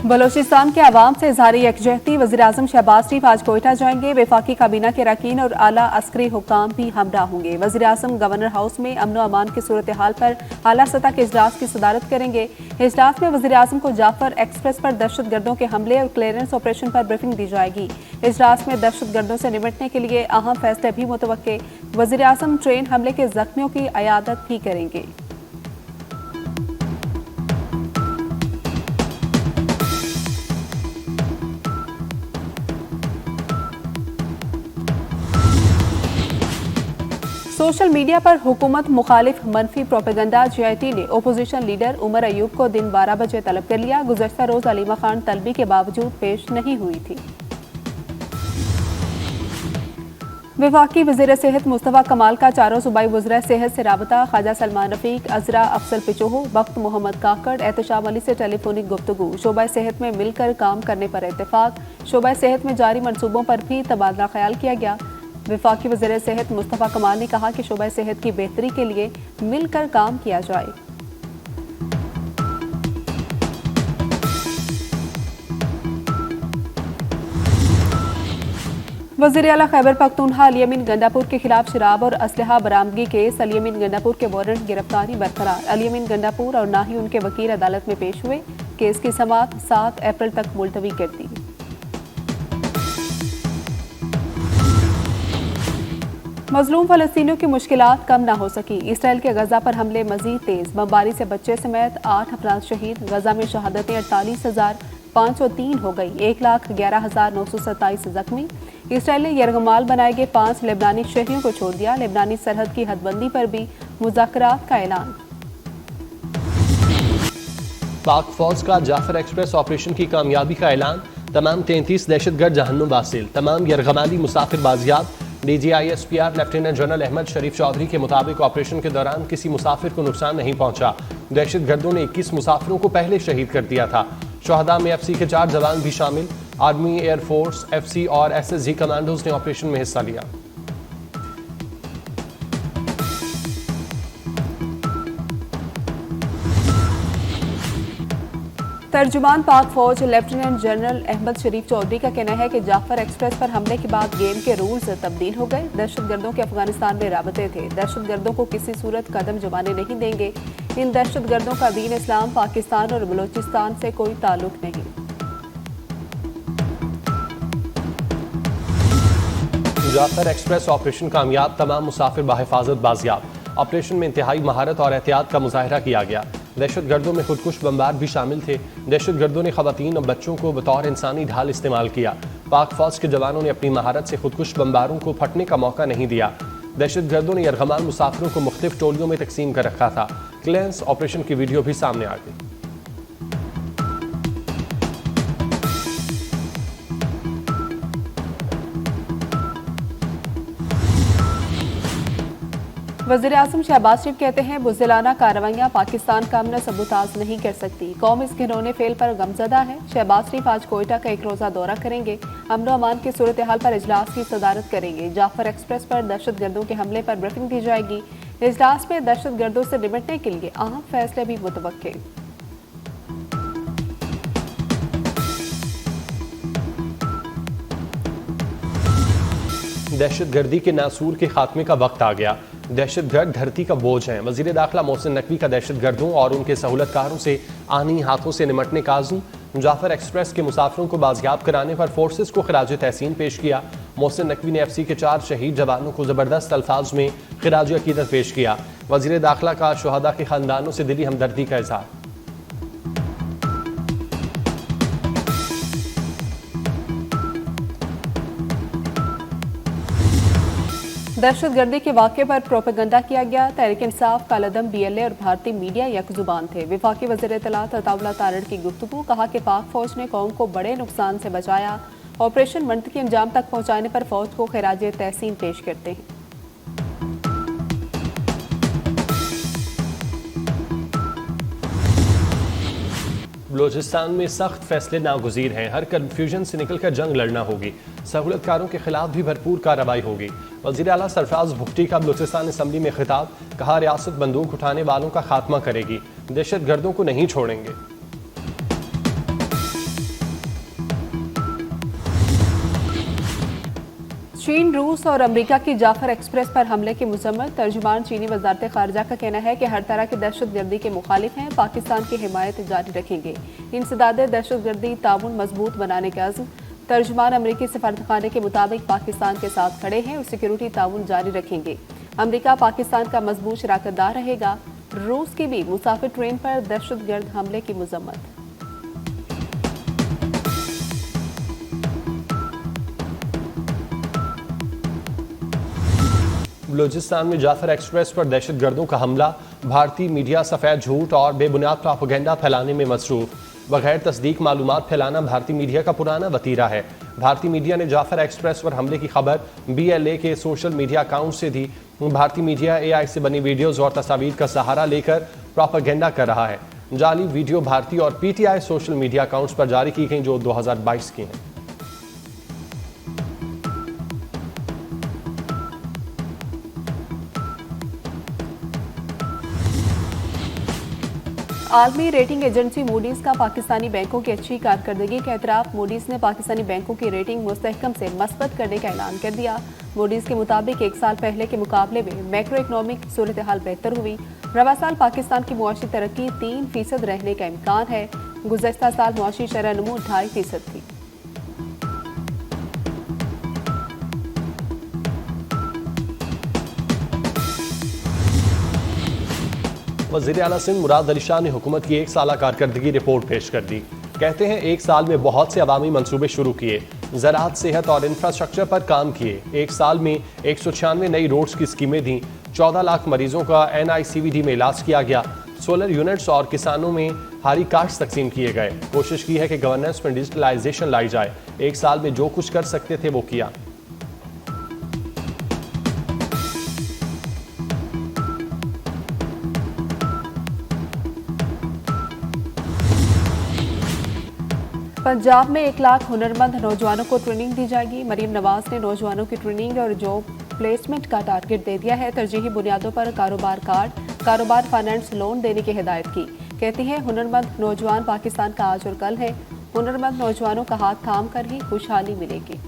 बलोचिस्तान के अवाम से इजहारी यकजहती। वज़ीर-ए-आज़म शहबाज शरीफ आज कोयटा जाएंगे। वफाकी काबीना के अरकान और आला अस्करी हुक्काम भी हमरा होंगे। वज़ीर-ए-आज़म गवर्नर हाउस में अमन व अमान की सूरत हाल पर आला सतह के इजलास की सदारत करेंगे। इजलास में वज़ीर-ए-आज़म को जाफर एक्सप्रेस पर दहशतगर्दों के हमले और क्लियरेंस ऑपरेशन पर ब्रीफिंग दी जाएगी। इजलास में दहशतगर्दों से निपटने के लिए अहम फैसले भी मुतवक्के। वज़ीर-ए-आज़म ट्रेन हमले के जख्मियों की अयादत भी करेंगे। सोशल मीडिया पर हुकूमत मुखालिफ मनफी प्रोपेगंडा। JIT ने ओपोजिशन लीडर उमर अयूब को दिन 12 बजे तलब कर लिया। गुज़श्ता रोज अलीमा खान तलबी के बावजूद पेश नहीं हुई थी। वफाकी वज़ीर सेहत मुस्तफ़ा कमाल का चारों सूबाई वज़राए सेहत से राबता। ख्वाजा सलमान रफ़ीक, अजरा अफसल पिचोहो, बख्त मोहम्मद काकड़, एहतशाम अली से टेलीफोनिक गुफ्तगू। शोबा सेहत में मिलकर काम करने पर इत्तेफाक। शोबा सेहत में जारी मनसूबों पर भी तबादला ख्याल किया गया। वफाकी वज़ीर सेहत मुस्तफ़ा कमाल ने कहा कि शोबा सेहत की बेहतरी के लिए मिलकर काम किया जाए। वज़ीर आला खैबर पख्तूनख्वा अली अमीन गंडापुर के खिलाफ शराब और असलहा बरामदगी केस। अली अमीन गंडापुर के वारंट गिरफ्तारी बरकरार। अली अमीन गंडापुर और ना ही उनके वकील अदालत में पेश हुए। केस की समाअत 7 अप्रैल तक मुलतवी कर दी। मजलूम फलस्तीनियों की मुश्किलात कम ना हो सकी। इसराइल के गजा पर हमले मजीद तेज। बमबारी से बच्चे समेत 8 अफराद शहीद। गजा में शहादतें 48,503 हो गई। 1,11,927 जख्मी। इसराइल ने यरगमाल बनाए गए 5 लेबनानी शहरियों को छोड़ दिया। लेबनानी सरहद की हदबंदी पर भी मुज़ाकरात का ऐलान। पाक फौज का जाफर एक्सप्रेस ऑपरेशन की कामयाबी का ऐलान। तमाम 33 दहशतगर्द जहन्नुम बासिल। तमाम यरगमाली मुसाफिर बाजियाब। DGI-SPR लेफ्टिनेंट जनरल अहमद शरीफ चौधरी के मुताबिक ऑपरेशन के दौरान किसी मुसाफिर को नुकसान नहीं पहुंचा। दहशतगर्दों ने 21 मुसाफिरों को पहले शहीद कर दिया था। शहदा में FC के 4 जवान भी शामिल। आर्मी, एयरफोर्स, FC और SSG कमांडोज ने ऑपरेशन में हिस्सा लिया। तर्जुमान पाक फौज लेफ्टिनेंट जनरल अहमद शरीफ चौधरी का कहना है कि जाफर एक्सप्रेस पर हमले के बाद गेम के रूल्स तब्दील हो गए। दहशतगर्दों के अफगानिस्तान में राबते थे। दहशतगर्दों को किसी सूरत कदम जमाने नहीं देंगे। इन दहशतगर्दों का दीन इस्लाम, पाकिस्तान और बलोचिस्तान से कोई ताल्लुक नहीं। जाफर एक्सप्रेस ऑपरेशन कामयाब। तमाम मुसाफिर बाहिफाजत बाजियाब। ऑपरेशन में इंतहाई महारत और एहतियात का मुजाहरा किया गया। दहशतगर्दों में खुदकुश बमबार भी शामिल थे। दहशतगर्दों ने खवातीन और बच्चों को बतौर इंसानी ढाल इस्तेमाल किया। पाक फौज के जवानों ने अपनी महारत से खुदकुश बमबारों को फटने का मौका नहीं दिया। दहशतगर्दों ने यरगमाल मुसाफिरों को मुख्तलिफ टोलियों में तकसीम कर रखा था। क्लियरेंस ऑपरेशन की वीडियो भी सामने आ गई। वज़ीर-ए-आज़म शहबाज शरीफ कहते हैं बुज़दिलाना कार्रवाइयाँ पाकिस्तान का अमन सबूताज नहीं कर सकती। कौम इस घिनौने फेल पर गमजदा है। शहबाज शरीफ आज कोयटा का 1 रोज़ा दौरा करेंगे। अमन अमान की सूरत हाल पर इजलास की सदारत करेंगे। जाफर एक्सप्रेस पर दहशतगर्दों के हमले पर ब्रीफिंग दी जाएगी। इजलास में दहशतगर्दों से निपटने के लिए अहम फैसले भी मुतवक्के। दहशतगर्दी के नासूर के खात्मे का वक्त आ गया। दहशतगर्द धरती का बोझ हैं। वजीर दाखिला मोहसिन नकवी का दहशतगर्दों और उनके सहूलतकारों से आनी हाथों से निमटने का आज़म। जाफर एक्सप्रेस के मुसाफिरों को बाजियाब कराने पर फोर्सेस को खिराज तहसीन पेश किया। मोहसिन नकवी ने FC के 4 शहीद जवानों को ज़बरदस्त अल्फाज में खिराज अकीदत पेश किया। वजीर दाखिला का शुहदा के खानदानों से दिली हमदर्दी का इज़हार। दहशतगर्दी के वाक़े पर प्रोपेगंडा किया गया। तहरीक इंसाफ, कालदम, BLA और भारतीय मीडिया यकजुबान थे। वफाकी वज़ीर इत्तलात अताउल्लाह तारड़ की गुफ्तगू। कहा कि पाक फौज ने कौम को बड़े नुकसान से बचाया। ऑपरेशन मंतकी अंजाम तक पहुँचाने पर फौज को खिराज तहसीन पेश करते हैं। बलोचिस्तान में सख्त फैसले नागुज़ीर हैं। हर कन्फ्यूजन से निकलकर जंग लड़ना होगी। सहूलतकारों के खिलाफ भी भरपूर कार्रवाई होगी। वज़ीर आला सरफराज भुट्टी का बलोचिस्तान असम्बली में खिताब। कहा रियासत बंदूक उठाने वालों का खात्मा करेगी। दहशतगर्दों को नहीं छोड़ेंगे। चीन, रूस और अमेरिका की जाफर एक्सप्रेस पर हमले की मुजम्मत। तर्जुमान चीनी वजारत खारजा का कहना है कि हर तरह की दहशतगर्दी के मुखालिफ हैं, पाकिस्तान की हिमायत जारी रखेंगे। इंसदाद दहशतगर्दी ताउन मजबूत बनाने का अज़्म। तर्जुमान अमरीकी सफारतखाने के मुताबिक पाकिस्तान के साथ खड़े हैं और सिक्योरिटी ताउन जारी रखेंगे। अमरीका पाकिस्तान का मजबूत शराकतदार रहेगा। रूस की भी मुसाफिर ट्रेन पर दहशतगर्द हमले की मुजम्मत। बलूचिस्तान में जाफर एक्सप्रेस पर दहशतगर्दों का हमला। भारतीय मीडिया सफ़ेद झूठ और बेबुनियाद प्रोपेगेंडा फैलाने में मसरूफ। बगैर तस्दीक मालूमात फैलाना भारतीय मीडिया का पुराना वतीरा है। भारतीय मीडिया ने जाफर एक्सप्रेस पर हमले की खबर BLA के सोशल मीडिया अकाउंट से दी। भारतीय मीडिया AI से बनी वीडियोज़ और तस्वीर का सहारा लेकर प्रोपेगेंडा कर रहा है। जाली वीडियो भारतीय और PTI सोशल मीडिया अकाउंट्स पर जारी की गई जो 2022 की हैं। आलमी रेटिंग एजेंसी मूडीज का पाकिस्तानी बैंकों की अच्छी कारकर्दगी का एतराफ़। मूडीज ने पाकिस्तानी बैंकों की रेटिंग मुस्तहकम से मस्बत करने का ऐलान कर दिया। मूडीज के मुताबिक एक साल पहले के मुकाबले में मैक्रो इकनॉमिक सूरत हाल बेहतर हुई। रवा साल पाकिस्तान की मुआशी तरक्की 3% रहने का इम्कान है। गुज़श्ता साल मुआशी शरह नमू 2.5% थी। वज़ीर आला सिंध मुराद अली शाह ने हुकूमत की एक साला कारकर्दगी रिपोर्ट पेश कर दी। कहते हैं एक साल में बहुत से अवामी मंसूबे शुरू किए, ज़राअत, सेहत और इंफ्रास्ट्रक्चर पर काम किए। एक साल में 196 नई रोड्स की स्कीमें दी। 14 लाख मरीजों का NICVD में इलाज किया गया। सोलर यूनिट्स और किसानों में हारी कार्ड्स तकसीम किए गए। कोशिश की है कि गवर्नेंस में डिजिटलाइजेशन लाई जाए। एक साल में जो कुछ कर सकते थे वो किया। पंजाब में 1 लाख हुनरमंद नौजवानों को ट्रेनिंग दी जाएगी। मरीम नवाज ने नौजवानों की ट्रेनिंग और जॉब प्लेसमेंट का टारगेट दे दिया है। तरजीही बुनियादों पर कारोबार कार्ड, कारोबार फाइनेंस लोन देने की हिदायत की। कहती हैं हुनरमंद नौजवान पाकिस्तान का आज और कल है। हुनरमंद नौजवानों का हाथ थाम कर ही खुशहाली मिलेगी।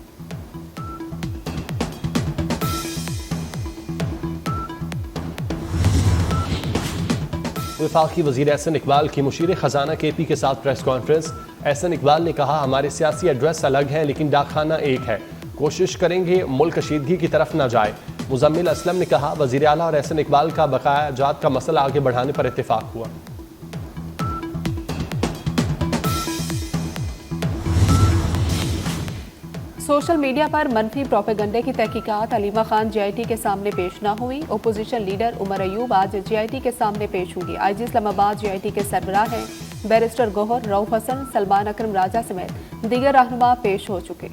वफाकी वज़ीर एहसन इकबाल की मुशीर ख़जाना KP के साथ प्रेस कॉन्फ्रेंस। एहसन इकबाल ने कहा, हमारे सियासी एड्रेस अलग हैं लेकिन डाकखाना एक है। कोशिश करेंगे मुल्क कशीदगी की तरफ न जाए। मुजम्मिल असलम ने कहा, वज़ीर आला और एहसन इकबाल का बकाया जात का मसला आगे बढ़ाने पर इत्तेफाक हुआ। सोशल मीडिया पर मनफी प्रोपेगेंडे की तहकीकात। अलीमा खान JIT के सामने पेश न हुई। ओपोजिशन लीडर उमर अयूब आज JIT के सामने पेश होंगी। IG इस्लामाबाद JIT के सरबराह हैं। बैरिस्टर गौहर, रऊफ हसन, सलमान अकरम राजा समेत दीगर रहनुमा पेश हो चुके।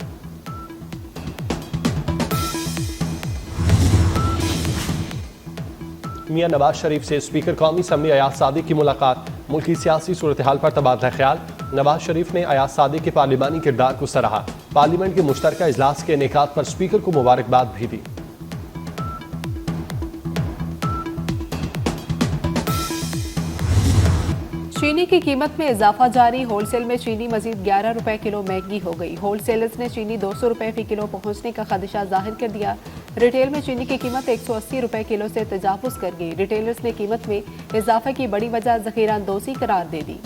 मियां नवाज शरीफ से स्पीकर कौमी असम्बली अयाज सादिक की मुलाकात। मुल्की सियासी सूरत हाल पर तबादला ख्याल। नवाज शरीफ ने अयाज सादिक के पार्लिमानी किरदार को सराहा। पार्लियामेंट के मुश्तरका इजलास के इनेकाद पर स्पीकर को मुबारकबाद भी दी। चीनी की कीमत में इजाफा जारी। होलसेल में चीनी मजीद 11 रुपए किलो महंगी हो गई। होलसेलर्स ने चीनी 200 रुपए फी किलो पहुंचने का खदशा जाहिर कर दिया। रिटेल में चीनी की कीमत 180 रुपए किलो से तजावुज कर गई। रिटेलर्स ने कीमत में इजाफे की बड़ी वजह ज़ख़ीरा अंदोज़ी करार दे दी।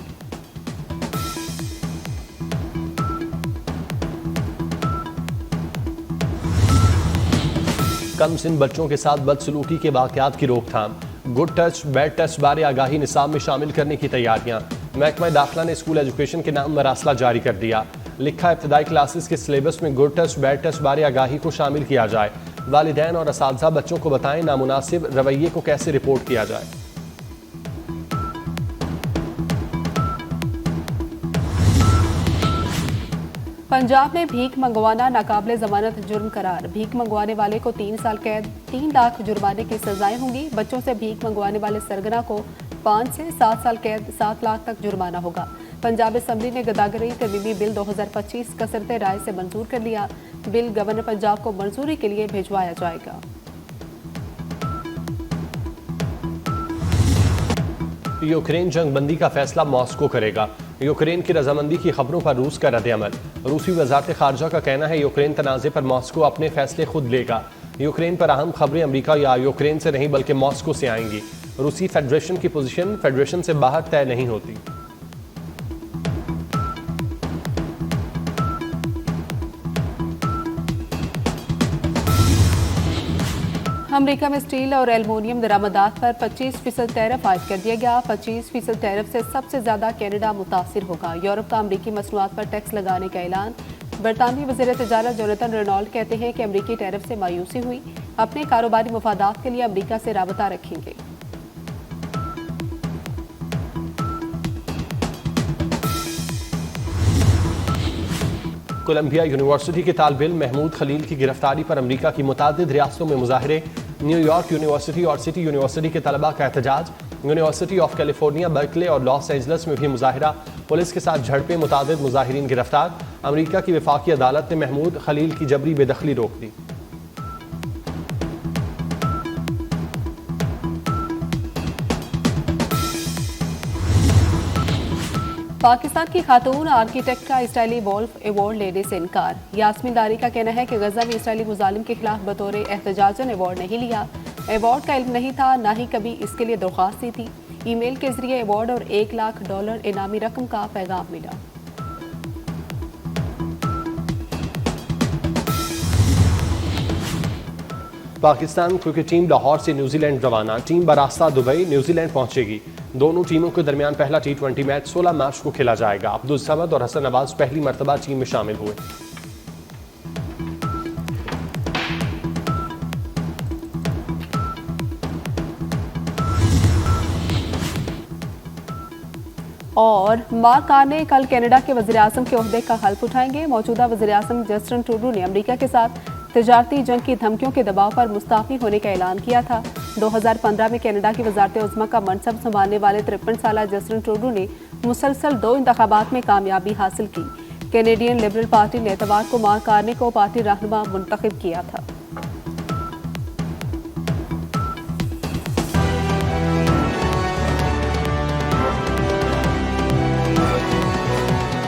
कम सिन बच्चों के साथ बदसलूकी के वाक़यात की रोकथाम। गुड टच बैड टच बारे आगाही निसाब में शामिल करने की तैयारियां। महकमा दाखिला ने स्कूल एजुकेशन के नाम मरासला जारी कर दिया। लिखा, इब्तदाई क्लासेस के सिलेबस में गुड टच बैड टच बारे आगाही को शामिल किया जाए। वालिदैन और असातिज़ा बच्चों को बताएं नामुनासिब रवैये को कैसे रिपोर्ट किया जाए। पंजाब में भीख मंगवाना नाकाबिले जमानत जुर्म करार। भीख मंगवाने वाले को 3 साल कैद, 3 लाख जुर्माने की सजाएं होंगी। बच्चों से भीख मंगवाने वाले सरगना को 5 से 7 साल कैद, 7 लाख तक जुर्माना होगा। पंजाब असम्बली ने गदागरी तरमीमी बिल 2025 कसरते राय से मंजूर कर लिया। बिल गवर्नर पंजाब को मंजूरी के लिए भिजवाया जाएगा। यूक्रेन जंग बंदी का फैसला मॉस्को करेगा। यूक्रेन की रजामंदी की खबरों पर रूस का रद्द-ए-अमल। रूसी वजारत खारजा का कहना है यूक्रेन तनाज़े पर मॉस्को अपने फैसले खुद लेगा। यूक्रेन पर अहम खबरें अमेरिका या यूक्रेन से नहीं बल्कि मॉस्को से आएंगी। रूसी फेडरेशन की पोजीशन फेडरेशन से बाहर तय नहीं होती। अमेरिका में स्टील और एल्युमिनियम दरामदात पर 25% टैरिफ आयद कर दिया गया। 25% टैरिफ से सबसे ज्यादा कनाडा मुतासिर होगा। यूरोप का अमेरिकी मसनूआत पर टैक्स लगाने का ऐलान। बरतानवी वज़ीर तिजारत जोनाथन रेनॉल्ड कहते हैं कि अमेरिकी टैरिफ से मायूसी हुई, अपने कारोबारी मफादात के लिए अमेरिका से राबता रखेंगे। कोलंबिया यूनिवर्सिटी के तालिब इल्म महमूद खलील की गिरफ्तारी पर अमेरिका की मुतादिद रियासतों में मुजाहरे। न्यूयॉर्क यूनिवर्सिटी और सिटी यूनिवर्सिटी के तलबा का एहतजाज। यूनिवर्सिटी ऑफ कैलिफोर्निया, बर्कले और लॉस एंजल्स में भी मुजाहरा। पुलिस के साथ झड़पें, मुतादिद मुजाहिरीन गिरफ्तार। अमेरिका की वफाकी अदालत ने महमूद खलील की जबरी बेदखली रोक दी। पाकिस्तान की खातून आर्किटेक्ट का इसराइली वोल्फ अवार्ड लेने से इनकार। यास्मीन दारी का कहना है कि गजा में इसराइली मुजालिम के खिलाफ बतौर एहतजाजन अवार्ड नहीं लिया। अवार्ड का इल्म नहीं था, ना ही कभी इसके लिए दरख्वास्त दी थी। ईमेल के जरिए अवार्ड और $1 लाख इनामी रकम का पैगाम मिला। पाकिस्तान क्रिकेट टीम लाहौर से न्यूजीलैंड रवाना। टीम बरास्ता दुबई न्यूजीलैंड पहुंचेगी। दोनों टीमों के दरमियान पहला T20 मैच 16 मार्च को खेला जाएगा। अब्दुल समद और हसन नवाज पहली मरतबा टीम में शामिल हुए। और मार्क कार्ने कल कनाडा के वज़ीर-ए-आज़म के ओहदे का हल्फ उठाएंगे। मौजूदा वज़ीर-ए-आज़म जस्टिन ट्रूडो ने अमेरिका के साथ तिजारती जंग की धमकियों के दबाव पर मुस्ताफी होने का ऐलान किया था। 2015 में कनाडा की वज़ारत उज़्मा का मनसब संभालने वाले 53 साला जस्टिन ट्रूडो ने मुसलसल 2 इंतखाबात में कामयाबी हासिल की। कैनेडियन लिबरल पार्टी ने इतवार को मार्क कार्ने को पार्टी रहनुमा मुंतखब किया था।